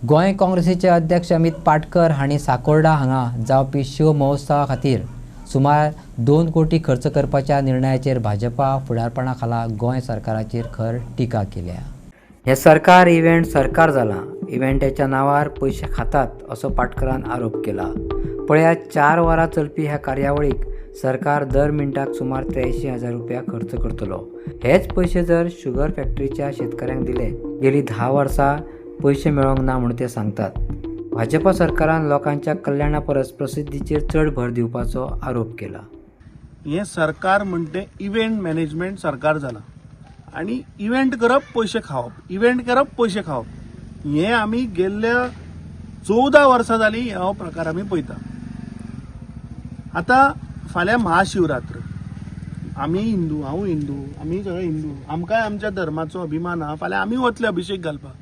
गोंय काँग्रेसीचे अध्यक्ष अमित पाटकर हांणी साकोर्डा हांगा जावपी शिव महोत्सवा खातीर सुमार 2 कोटी खर्च करपाच्या निर्णयाचेर भाजपा फुडारपणा खाला गोंय सरकाराचेर खर टिका केल्या। हे सरकार इव्हेंट सरकार जाला, इव्हेंटाच्या नावार पैसे खातात असो पाटकरान आरोप केला। पळयात 4 वरां चलपी ह्या कार्यावळीक सरकार दर मिनटाक सुमार 83,000 रुपया खर्च करतलो। हेच पैसे जर शुगर फॅक्टरीच्या शेतकऱ्यांक दिले गेली 10 वर्सां पैसे मेळोंक ना म्हणून ते सांगतात। भाजपा सरकारान लोकांच्या कल्याणा परस प्रसिद्धीचेर चड भर दिवपाचो आरोप केला। हे सरकार म्हणते इव्हेंट मॅनेजमेंट सरकार जाला आणि इव्हेंट करप पैसे खावप, इव्हेंट करप पैसे खावप हे आमी गेल्ल्या 14 वर्सां जाली हो प्रकार आमी पळयता। आता फाल्यां महाशिवरात्र, आमी हिंदू, हांव हिंदू, आमी सगळे हिंदू, आमकांय आमच्या धर्माचो अभिमान आहा, फाल्यां आमी वतले अभिषेक घालपाक।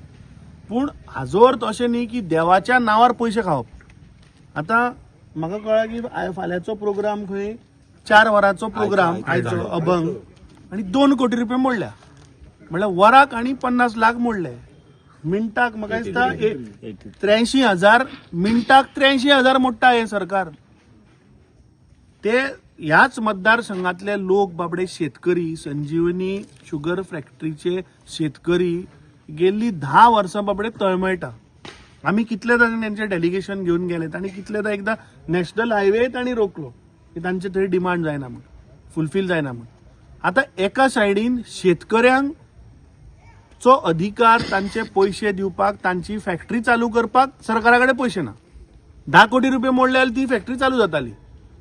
पूण हाजो अर्थ अशें न्ही की देवाच्या नांवार पैसे खावप। आता म्हाका कळ्ळां की फाल्यांचो प्रोग्राम खंय 4 वरांचो प्रोग्राम आयचो अभंग आनी 2 कोटी रुपया मोडल्या, म्हणल्यार वराक आनी 50 लाख मोडले। मिनटाक म्हाका दिसता 83,000 मिनटाक 83,000 मोडटा हे सरकार। ते ह्याच मतदारसंघातले लोक बाबडे शेतकरी, संजीवनी शुगर फॅक्टरीचे शेतकरी गेल्ली 10 वर्सां बाबडे तळमळटा। आमी कितलेदा त्यांचे डेलिगेशन घेवन गेलेत आणि कितलेदा एकदा नॅशनल हायवे तांणी रोखलो की तांचे थंय डिमांड जायना म्हणून, फुलफील जायना म्हणून। आता एका सायडीन शेतकऱ्यांचो अधिकार तांचे पैसे दिवपाक, तांची फॅक्टरी चालू करपाक सरकारा कडेन पैसे ना। 10 कोटी रुपये मोडले जाल्यार ती फॅक्टरी चालू जाताली,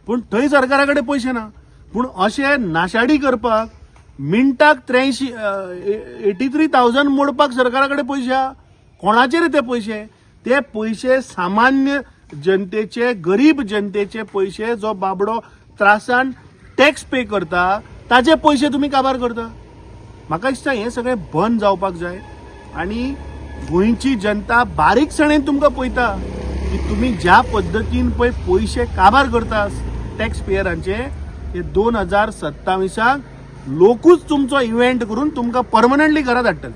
पूण थंय सरकारा कडेन पैसे ना। पूण अशें नाशाडी करपाक मिनटाक 83,000 मोडपाक सरकारा कडेन पैसे आहा। कोणाचेर ते पैसे? ते पैसे सामान्य जनतेचे, गरीब जनतेचे पैसे, जो बाबडो त्रासान टॅक्स पे करता ताचे पैसे तुम्ही काबार करता। म्हाका दिसता हे सगळें बंद जावपाक जाय आणि गोंयची जनता बारीकसाणेन तुमकां पळयता की तुम्ही ज्या पद्दतीन पळय पैसे काबार करता टॅक्स पेयरांचे, हे 2027 लोकूच तुमचो इव्हेंट करून तुमकां परमनंटली घरा धाडटले।